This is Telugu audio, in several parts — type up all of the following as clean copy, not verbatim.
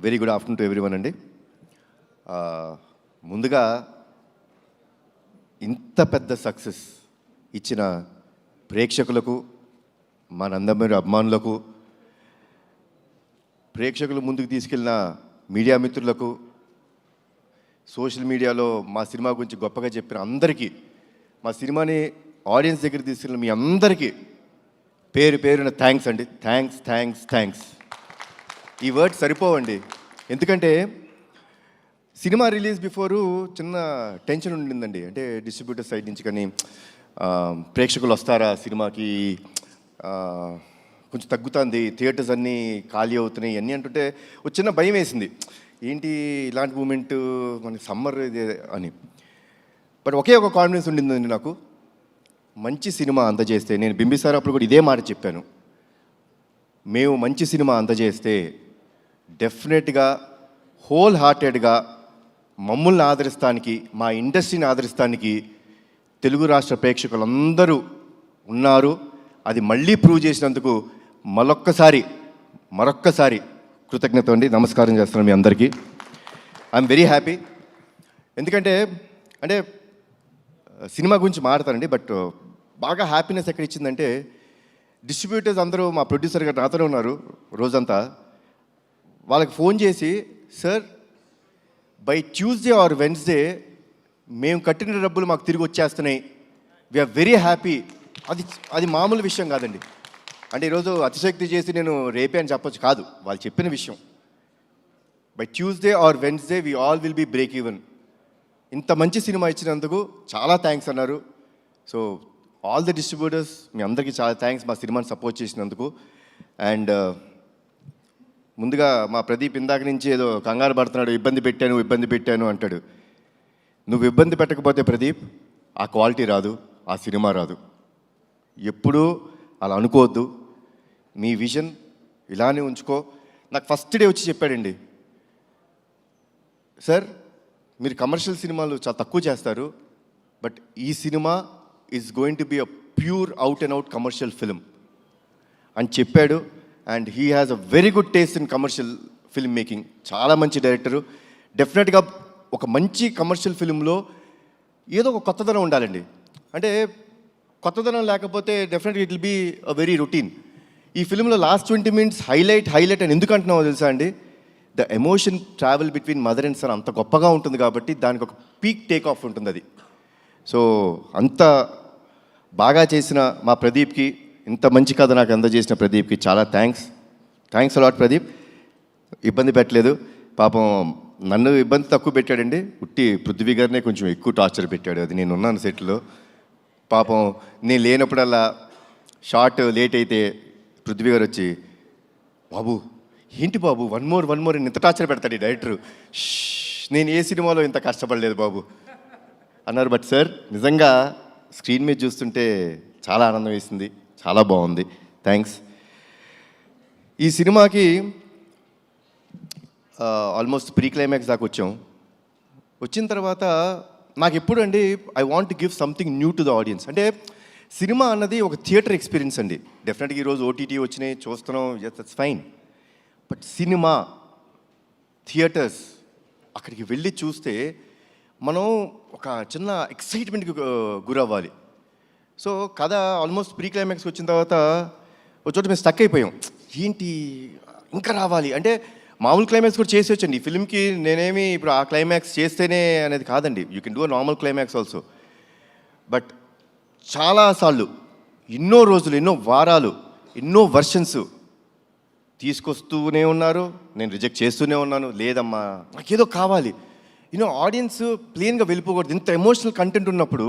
Very good afternoon to everyone అండి. ముందుగా ఇంత పెద్ద సక్సెస్ ఇచ్చిన ప్రేక్షకులకు, మా నందమూరి అభిమానులకు, ప్రేక్షకులు ముందుకు తీసుకెళ్ళిన మీడియా మిత్రులకు, సోషల్ మీడియాలో మా సినిమా గురించి గొప్పగా చెప్పిన అందరికీ, మా సినిమాని ఆడియన్స్ దగ్గర తీసుకెళ్ళిన మీ అందరికీ పేరు పేరున థ్యాంక్స్ అండి. Thanks thanks thanks. ఈ వర్డ్స్ సరిపోవండి. ఎందుకంటే సినిమా రిలీజ్ బిఫోరు చిన్న టెన్షన్ ఉండిందండి. అంటే డిస్ట్రిబ్యూటర్ సైడ్ నుంచి కానీ ప్రేక్షకులు వస్తారా సినిమాకి, కొంచెం తగ్గుతుంది, థియేటర్స్ అన్నీ ఖాళీ అవుతున్నాయి అన్నీ అంటుంటే ఒక చిన్న భయం వేసింది. ఏంటి ఇలాంటి మూమెంట్ మనకి సమ్మర్ ఇది అని. బట్ ఒకే ఒక కాన్ఫిడెన్స్ ఉండిందండి నాకు. మంచి సినిమా అందజేస్తే, నేను బింబిసారా అప్పుడు కూడా ఇదే మాట చెప్పాను, మేము మంచి సినిమా అందజేస్తే డెఫినెట్గా హోల్ హార్టెడ్గా మమ్మల్ని ఆదరిస్తానికి, మా ఇండస్ట్రీని ఆదరిస్తానికి తెలుగు రాష్ట్ర ప్రేక్షకులందరూ ఉన్నారు. అది మళ్ళీ ప్రూవ్ చేసినందుకు మరొక్కసారి కృతజ్ఞత అండి. నమస్కారం చేస్తున్నాను మీ అందరికీ. I'm very happy. ఎందుకంటే సినిమా గురించి మాట్లాడతానండి, బట్ బాగా హ్యాపీనెస్ ఎక్కడ ఇచ్చిందంటే డిస్ట్రిబ్యూటర్స్ అందరూ, మా ప్రొడ్యూసర్ గారు నాతోనే ఉన్నారు రోజంతా, వాళ్ళకి ఫోన్ చేసి, sir by Tuesday or Wednesday మేము కట్టిన డబ్బులు మాకు తిరిగి వచ్చేస్తున్నాయి, వీఆర్ వెరీ హ్యాపీ. అది మామూలు విషయం కాదండి. అంటే ఈరోజు అతిశక్తి చేసి నేను రేపే అని చెప్పొచ్చు కాదు, వాళ్ళు చెప్పిన విషయం. By Tuesday or Wednesday we all will be break even. ఇంత మంచి సినిమా ఇచ్చినందుకు చాలా థ్యాంక్స్ అన్నారు. సో ఆల్ ది డిస్ట్రిబ్యూటర్స్, మీ అందరికీ చాలా థ్యాంక్స్ మా సినిమాని సపోర్ట్ చేసినందుకు. అండ్ ముందుగా మా ప్రదీప్ ఇందాక నుంచి ఏదో కంగారు పడుతున్నాడు, ఇబ్బంది పెట్టాను అంటాడు. నువ్వు ఇబ్బంది పెట్టకపోతే ప్రదీప్ ఆ క్వాలిటీ రాదు, ఆ సినిమా రాదు. ఎప్పుడూ అలా అనుకోవద్దు. మీ విజన్ ఇలానే ఉంచుకో. నాకు ఫస్ట్ డే వచ్చి చెప్పాడండి, సార్ మీరు కమర్షియల్ సినిమాలు చాలా తక్కువ చేస్తారు, బట్ ఈ cinema is going to be a pure out and out commercial film అని చెప్పాడు. And he has a very good taste in commercial film making. చాలా మంచి డైరెక్టరు. డెఫినెట్గా ఒక మంచి కమర్షియల్ ఫిల్మ్లో ఏదో ఒక కొత్తదనం ఉండాలండి. అంటే కొత్తదనం లేకపోతే డెఫినెట్గా it will be a very routine. ఈ ఫిల్మ్లో లాస్ట్ 20 minutes హైలైట్ అని ఎందుకు అంటున్నామో తెలుసా అండి? The emotion travel between mother and son అంత గొప్పగా ఉంటుంది కాబట్టి దానికి ఒక పీక్ టేక్ ఆఫ్ ఉంటుంది అది. సో అంత బాగా చేసిన మా ప్రదీప్కి, ఇంత మంచి కథ నాకు అందజేసిన ప్రదీప్కి చాలా థ్యాంక్స్ అలాట్ ప్రదీప్. ఇబ్బంది పెట్టలేదు పాపం. నన్ను ఇబ్బంది తక్కువ పెట్టాడండి, ఉట్టి పృథ్వీ గారినే కొంచెం ఎక్కువ టార్చర్ పెట్టాడు. అది నేను ఉన్నాను సెట్లో. పాపం నేను లేనప్పుడల్లా షార్ట్ లేట్ అయితే పృథ్వీ గారు వచ్చి, బాబు ఏంటి బాబు వన్ మోర్ ఇంత టార్చర్ పెడతాడు ఈ డైరెక్టరు, నేను ఏ సినిమాలో ఇంత కష్టపడలేదు బాబు అన్నారు. బట్ సార్ నిజంగా స్క్రీన్ మీద చూస్తుంటే చాలా ఆనందం వేసింది, చాలా బాగుంది. థ్యాంక్స్. ఈ సినిమాకి ఆల్మోస్ట్ ప్రీ క్లైమాక్స్ దాకా వచ్చిన తర్వాత నాకు ఎప్పుడు అండి I want give something new to the audience. అంటే సినిమా అన్నది ఒక థియేటర్ ఎక్స్పీరియన్స్ అండి. డెఫినెట్గా ఈరోజు ఓటీటీ వచ్చినాయి, చూస్తున్నాం, that's fine. But cinema theatres అక్కడికి వెళ్ళి చూస్తే మనం ఒక చిన్న ఎక్సైట్మెంట్కి గురవ్వాలి. సో కథ ఆల్మోస్ట్ ప్రీ క్లైమాక్స్కి వచ్చిన తర్వాత ఒక చోట మేము స్టక్ అయిపోయాం. ఏంటి ఇంకా రావాలి అంటే, మామూలు క్లైమాక్స్ కూడా చేసేవచ్చండి ఈ ఫిల్మ్కి. నేనేమి ఇప్పుడు ఆ క్లైమాక్స్ చేస్తేనే అనేది కాదండి, you can do a normal climax also. But చాలాసార్లు, ఎన్నో రోజులు, ఎన్నో వారాలు, ఎన్నో వర్షన్స్ తీసుకొస్తూనే ఉన్నారు, నేను రిజెక్ట్ చేస్తూనే ఉన్నాను. లేదమ్మా నాకేదో కావాలి, ఆడియన్స్ ప్లెయిన్గా వెళ్ళిపోకూడదు. ఇంత ఎమోషనల్ కంటెంట్ ఉన్నప్పుడు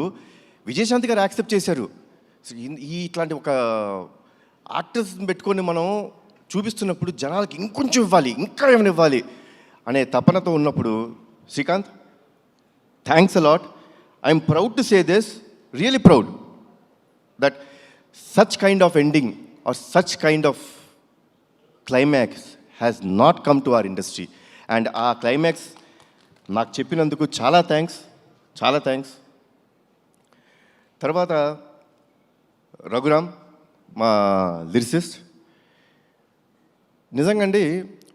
విజయశాంతి గారు యాక్సెప్ట్ చేశారు. ఇట్లాంటి ఒక యాక్టర్స్ని పెట్టుకొని మనం చూపిస్తున్నప్పుడు జనాలకి ఇంకొంచెం ఇవ్వాలి, ఇంకా ఏమైనా ఇవ్వాలి అనే తపనతో ఉన్నప్పుడు, Srikanth thanks a lot. I'm proud to say this, really proud that such kind of ending or such kind of climax has not come to our industry. And ఆ క్లైమాక్స్ నాకు చెప్పినందుకు చాలా థ్యాంక్స్. తర్వాత రఘురామ్ మా లిరిసిస్ట్, నిజంగా అండి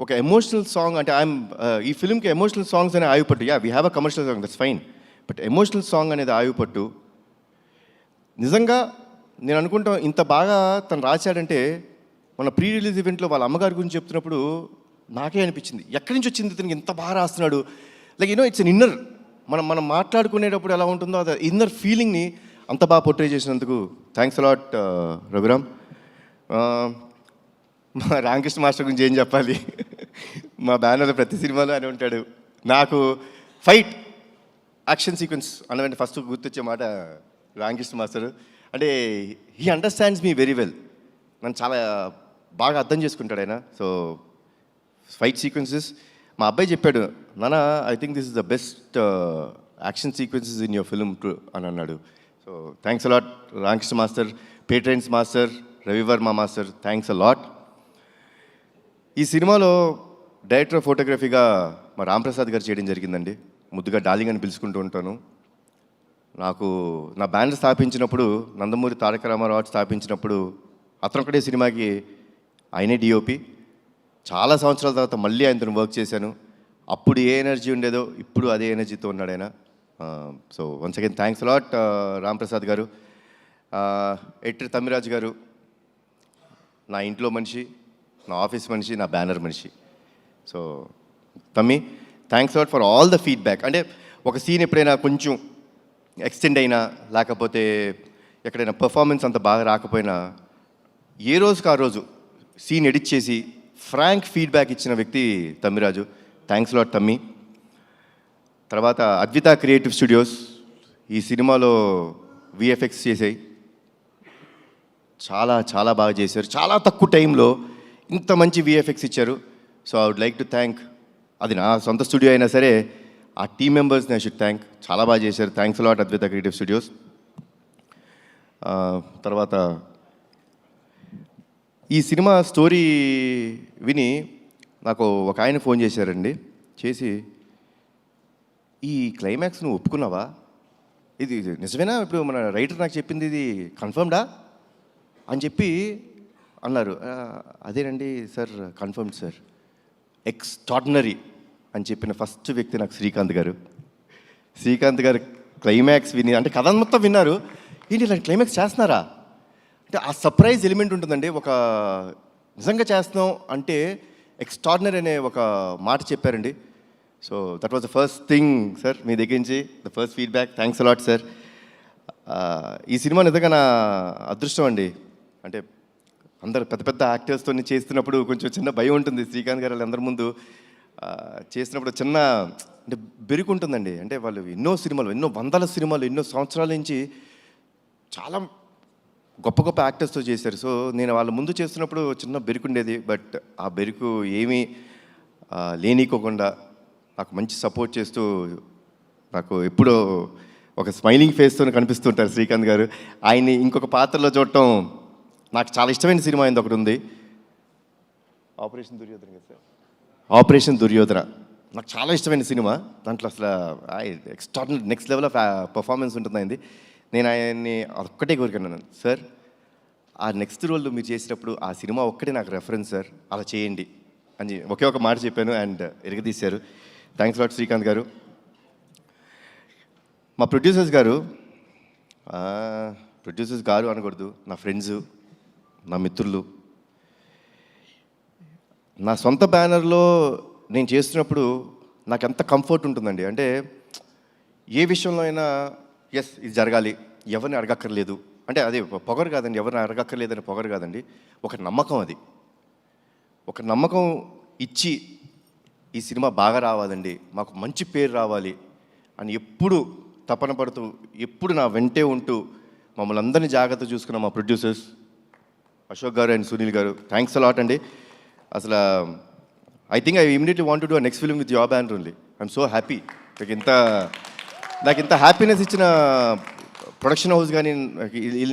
ఒక ఎమోషనల్ సాంగ్ అంటే ఈ ఫిల్మ్కి ఎమోషనల్ సాంగ్స్ అనే ఆయుపట్టు. We have a commercial song, that's fine. But emotional song అనేది ఆయుపట్టు. నిజంగా నేను అనుకుంటాం ఇంత బాగా తను రాశాడంటే మన ప్రీ రిలీజ్ ఈవెంట్లో వాళ్ళ అమ్మగారి గురించి చెప్తున్నప్పుడు నాకే అనిపించింది, ఎక్కడి నుంచి వచ్చింది ఇతనికి ఇంత బాగా రాస్తున్నాడు. లైక్ ఇట్స్ అన్ ఇన్నర్, మనం మాట్లాడుకునేటప్పుడు ఎలా ఉంటుందో అది ఇన్నర్ ఫీలింగ్ని అంత బాగా పోర్ట్రే చేసినందుకు థ్యాంక్స్ అలాట్ రఘురామ్. మా రామకృష్ణ మాస్టర్ గురించి ఏం చెప్పాలి, మా బ్యానర్లో ప్రతి సినిమాలో అని ఉంటాడు. నాకు ఫైట్ యాక్షన్ సీక్వెన్స్ అన్నదంటే ఫస్ట్ గుర్తొచ్చే మాట రామకృష్ణ మాస్టర్. అంటే he understands me very well, నన్ను చాలా బాగా అర్థం చేసుకుంటాడు ఆయన. సో ఫైట్ సీక్వెన్సెస్ మా అబ్బాయి చెప్పాడు, నాన్న I think this is the best action sequences in your film అని అన్నాడు. So thanks a lot Ramakrishna master, పేట్రైన్స్ master, Ravi Varma master, thanks a lot. ఈ సినిమాలో డైరెక్టర్ ఆఫ్ ఫోటోగ్రఫీగా మా రాంప్రసాద్ గారు చేయడం జరిగిందండి. ముద్దుగా డార్లింగ్ అని పిలుచుకుంటూ ఉంటాను. నాకు నా బ్యాండ్ స్థాపించినప్పుడు, నందమూరి తారక రామారావు స్థాపించినప్పుడు అతనొక్కడే సినిమాకి ఆయనే డిఓపి. చాలా సంవత్సరాల తర్వాత మళ్ళీ ఆయనతో వర్క్ చేశాను. అప్పుడు ఏ ఎనర్జీ ఉండేదో ఇప్పుడు అదే ఎనర్జీతో ఉన్నాడు ఆయన. So once again thanks a lot Ramprasad గారు. ఎడిటర్ తమ్మిరాజు గారు నా ఇంట్లో మనిషి, నా ఆఫీస్ మనిషి, నా బ్యానర్ మనిషి. సో తమ్మి thanks a lot for all the feedback. అంటే ఒక సీన్ ఎప్పుడైనా కొంచెం ఎక్స్టెండ్ అయినా లేకపోతే ఎక్కడైనా పర్ఫార్మెన్స్ అంత బాగా రాకపోయినా ఏ రోజుకి ఆ రోజు సీన్ ఎడిట్ చేసి ఫ్రాంక్ ఫీడ్బ్యాక్ ఇచ్చిన వ్యక్తి తమ్మిరాజు. థ్యాంక్స్ లాట్ తమ్మి. తర్వాత అద్విత క్రియేటివ్ స్టూడియోస్ ఈ సినిమాలో విఎఫ్ఎక్స్ చేసాయి, చాలా చాలా బాగా చేశారు. చాలా తక్కువ టైంలో ఇంత మంచి విఎఫ్ఎక్స్ ఇచ్చారు. So I would like to thank, అది నా సొంత స్టూడియో అయినా సరే ఆ టీమ్ మెంబర్స్ని ఐ షుడ్ థ్యాంక్. చాలా బాగా చేశారు. Thanks a lot Advitha creative studios. తర్వాత ఈ సినిమా స్టోరీ విని నాకు ఒక ఆయన ఫోన్ చేశారండి. చేసి ఈ క్లైమాక్స్ నువ్వు ఒప్పుకున్నావా, ఇది నిజమేనా, ఇప్పుడు మన రైటర్ నాకు చెప్పింది ఇది కన్ఫర్మ్డా అని చెప్పి అన్నారు. అదేనండి సార్, కన్ఫర్మ్డ్ సార్, ఎక్స్ట్రాడినరీ అని చెప్పిన ఫస్ట్ వ్యక్తి నాకు శ్రీకాంత్ గారు. శ్రీకాంత్ గారు క్లైమాక్స్ విని, అంటే కథ మొత్తం విన్నారు, ఏంటి ఇలాంటి క్లైమాక్స్ చేస్తున్నారా అంటే ఆ సర్ప్రైజ్ ఎలిమెంట్ ఉంటుందండి. ఒక నిజంగా చేస్తున్నాం అంటే ఎక్స్ట్రాడినరీ అనే ఒక మాట చెప్పారండి. So that was the first thing sir, మీ దగ్గర నుంచి the first feedback. Thanks a lot sir. ఈ సినిమా నిజంగా నా అదృష్టం అండి. అంటే అందరు పెద్ద పెద్ద యాక్టర్స్తో చేస్తున్నప్పుడు కొంచెం చిన్న భయం ఉంటుంది. శ్రీకాంత్ గారు అందరి ముందు చేసినప్పుడు చిన్న అంటే బెరుకుంటుందండి. అంటే వాళ్ళు ఎన్నో సినిమాలు, ఎన్నో వందల సినిమాలు, ఎన్నో సంవత్సరాల నుంచి చాలా గొప్ప గొప్ప యాక్టర్స్తో చేశారు. సో నేను వాళ్ళ ముందు చేస్తున్నప్పుడు చిన్న బెరుకుండేది. బట్ ఆ బెరుకు ఏమీ లేనికోకుండా నాకు మంచి సపోర్ట్ చేస్తూ నాకు ఎప్పుడూ ఒక స్మైలింగ్ ఫేస్తో కనిపిస్తుంటారు శ్రీకాంత్ గారు. ఆయన్ని ఇంకొక పాత్రలో చూడటం నాకు చాలా ఇష్టమైన సినిమా అయింది ఒకటి ఉంది, ఆపరేషన్ దుర్యోధన కదా సార్. ఆపరేషన్ దుర్యోధన నాకు చాలా ఇష్టమైన సినిమా. దాంట్లో అసలు extraordinary next level of performance ఉంటుందండి. నేను ఆయన్ని ఒక్కటే కోరుకున్నాను, సార్ ఆ నెక్స్ట్ రోల్ మీరు చేసినప్పుడు ఆ సినిమా ఒక్కటే నాకు రెఫరెన్స్ సార్, అలా చేయండి అని ఒకే ఒక మాట చెప్పాను అండ్ ఎరగదీశారు. థ్యాంక్స్ లాట్ శ్రీకాంత్ గారు. మా ప్రొడ్యూసర్స్ గారు అనకూడదు, నా ఫ్రెండ్స్, నా మిత్రులు. నా సొంత బ్యానర్లో నేను చేస్తున్నప్పుడు నాకు ఎంత కంఫర్ట్ ఉంటుందండి. అంటే ఏ విషయంలో అయినా ఎస్ ఇది జరగాలి, ఎవరిని అడగక్కర్లేదు అంటే అదే పొగరు కాదండి, ఎవరిని అడగక్కర్లేదని పొగరు కాదండి, ఒక నమ్మకం. అది ఒక నమ్మకం ఇచ్చి ఈ సినిమా బాగా రావాలండి, మాకు మంచి పేరు రావాలి అని ఎప్పుడు తపన పడుతూ ఎప్పుడు నా వెంటే ఉంటూ మమ్మల్ని అందరినీ జాగ్రత్త చూసుకున్న మా ప్రొడ్యూసర్స్ అశోక్ గారు అండ్ సునీల్ గారు, థ్యాంక్స్ అలాట్ అండి. అసలు I think I immediately want to do next film with your banner only. I'm so happy. నాకు ఇంత హ్యాపీనెస్ ఇచ్చిన ప్రొడక్షన్ హౌస్ కానీ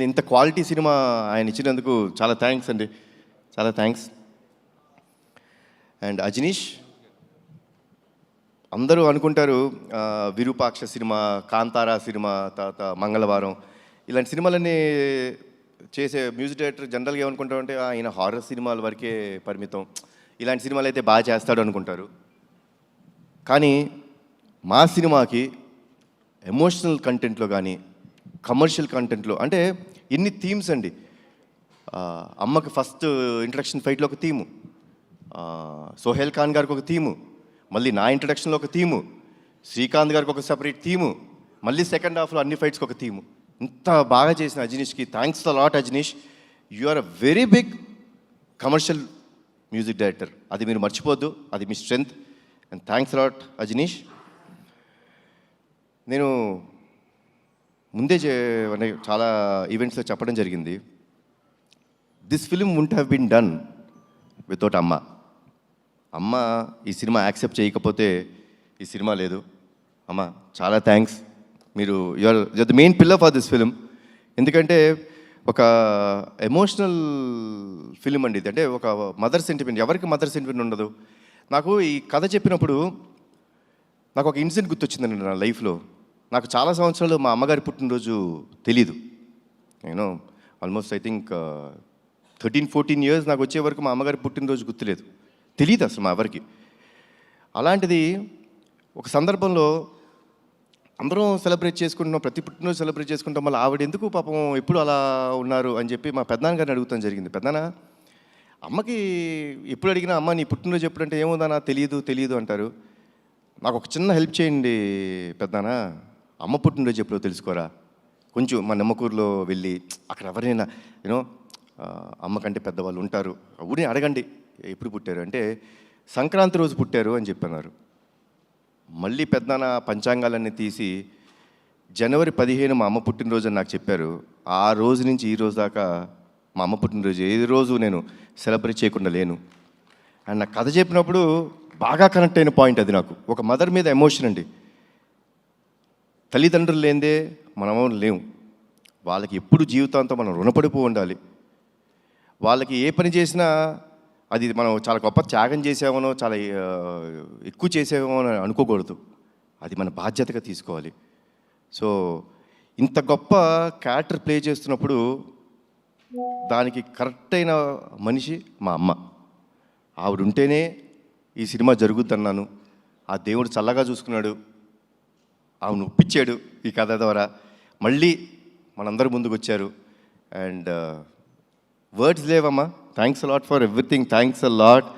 ఇంత క్వాలిటీ సినిమా ఆయన ఇచ్చినందుకు చాలా థ్యాంక్స్ అండి, చాలా థ్యాంక్స్. అండ్ అజనీష్, అందరూ అనుకుంటారు విరూపాక్ష సినిమా, కాంతారా సినిమా, తర్వాత మంగళవారం ఇలాంటి సినిమాలన్నీ చేసే మ్యూజిక్ డైరెక్టర్ జనరల్గా ఏమనుకుంటామంటే ఆయన హారర్ సినిమాల వరకే పరిమితం, ఇలాంటి సినిమాలు అయితే బాగా చేస్తాడు అనుకుంటారు. కానీ మా సినిమాకి ఎమోషనల్ కంటెంట్లో కానీ కమర్షియల్ కంటెంట్లో అంటే ఎన్ని థీమ్స్ అండి. అమ్మకి ఫస్ట్ ఇంట్రడక్షన్ ఫైట్లో ఒక థీము, సోహెల్ ఖాన్ గారికి ఒక థీము, మళ్ళీ నా ఇంట్రడక్షన్లో ఒక థీము, శ్రీకాంత్ గారికి ఒక సెపరేట్ థీము, మళ్ళీ సెకండ్ హాఫ్లో అన్ని ఫైట్స్కి ఒక థీము. ఇంత బాగా చేసిన అజనీష్కి thanks a lot. Ajaneesh, you are a very big commercial music director. అది మీరు మర్చిపోద్దు, అది మీ strength. And thanks a lot Ajaneesh. నేను ముందే చాలా ఈవెంట్స్లో చెప్పడం జరిగింది, this film won't have been done without Amma. అమ్మ ఈ సినిమా యాక్సెప్ట్ చేయకపోతే ఈ సినిమా లేదు. అమ్మ చాలా థ్యాంక్స్. మీరు you are the main pillar for this film. ఎందుకంటే ఒక ఎమోషనల్ ఫిలిం అండి ఇది. అంటే ఒక మదర్ సెంటిమెంట్. ఎవరికి మదర్ సెంటిమెంట్ ఉండదు? నాకు ఈ కథ చెప్పినప్పుడు నాకు ఒక ఇన్సిడెంట్ గుర్తొచ్చిందండి నా లైఫ్లో. నాకు చాలా సంవత్సరాలు మా అమ్మగారి పుట్టినరోజు తెలీదు. నేను ఆల్మోస్ట్ ఐ థింక్ 13-14 years నాకు వచ్చే వరకు మా అమ్మగారి పుట్టినరోజు గుర్తులేదు, తెలియదు అసలు మా ఎవరికి. అలాంటిది ఒక సందర్భంలో అందరం సెలబ్రేట్ చేసుకుంటున్నాం, ప్రతి పుట్టినరోజు సెలబ్రేట్ చేసుకుంటాం. మళ్ళీ ఆవిడ ఎందుకు పాపం ఎప్పుడు అలా ఉన్నారు అని చెప్పి మా పెద్దనాన్న గారిని అడుగుతాం జరిగింది. పెద్దనాన్న, అమ్మకి ఎప్పుడు అడిగినా అమ్మ నీ పుట్టినరోజు ఎప్పుడంటే ఏముందన్నా తెలియదు అంటారు. నాకు ఒక చిన్న హెల్ప్ చేయండి పెద్దనాన్న, అమ్మ పుట్టినరోజు ఎప్పుడో తెలుసుకోరా. కొంచెం మా నిమ్మకూరులో వెళ్ళి అక్కడ ఎవరైనా యూనో అమ్మ కంటే పెద్దవాళ్ళు ఉంటారు, ఊరిని అడగండి ఎప్పుడు పుట్టారు అంటే సంక్రాంతి రోజు పుట్టారు అని చెప్పన్నారు. మళ్ళీ పెద్దనాన్న పంచాంగాలన్నీ తీసి జనవరి 15 మా అమ్మ పుట్టినరోజు అని నాకు చెప్పారు. ఆ రోజు నుంచి ఈ రోజు దాకా మా అమ్మ పుట్టినరోజు ఏ రోజు నేను సెలబ్రేట్ చేయకుండా లేను. అండ్ నాకు కథ చెప్పినప్పుడు బాగా కనెక్ట్ అయిన పాయింట్ అది. నాకు ఒక మదర్ మీద ఎమోషన్ అండి. తల్లిదండ్రులు లేనిదే మనము లేము. వాళ్ళకి ఎప్పుడు జీవితాంతం మనం రుణపడిపో ఉండాలి. వాళ్ళకి ఏ పని చేసినా అది మనం చాలా గొప్ప త్యాగం చేసామనో చాలా ఎక్కువ చేసామో అని అనుకోకూడదు. అది మన బాధ్యతగా తీసుకోవాలి. సో ఇంత గొప్ప క్యారెక్టర్ ప్లే చేస్తున్నప్పుడు దానికి కరెక్ట్ అయిన మనిషి మా అమ్మ. ఆవిడ ఉంటేనే ఈ సినిమా జరుగుద్దన్నాను. ఆ దేవుడు చల్లగా చూసుకున్నాడు, ఆవిడ ఒప్పించాడు ఈ కథ ద్వారా. మళ్ళీ మనందరి ముందుకు వచ్చారు. అండ్ వర్డ్స్ లేవమ్మా. Thanks a lot for everything. Thanks a lot.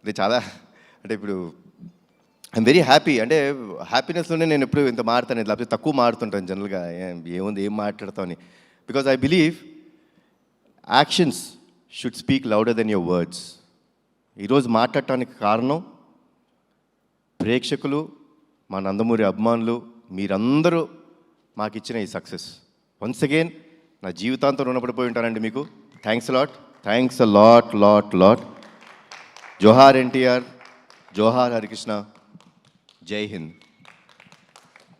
ఇది చాలా అంటే ఇప్పుడు ఐఎమ్ వెరీ హ్యాపీ. అంటే హ్యాపీనెస్లోనే నేను ఎప్పుడు ఇంత మాడతాను, లేకపోతే తక్కువ మాడుతుంటాను జనరల్గా. ఏముంది ఏం మాట్లాడతామని. Because I believe actions should speak louder than your words. ఈరోజు మాట్లాడటానికి కారణం ప్రేక్షకులు, మా నందమూరి అభిమానులు, మీరందరూ మాకు ఇచ్చిన ఈ సక్సెస్. వన్స్ అగైన్ నా జీవితాంతం రుణపడిపోయి ఉంటానండి మీకు. Thanks lot. Thanks a lot lot lot. జోహార్ ఎన్టీఆర్, జోహార్ హరికృష్ణ, జై హింద్.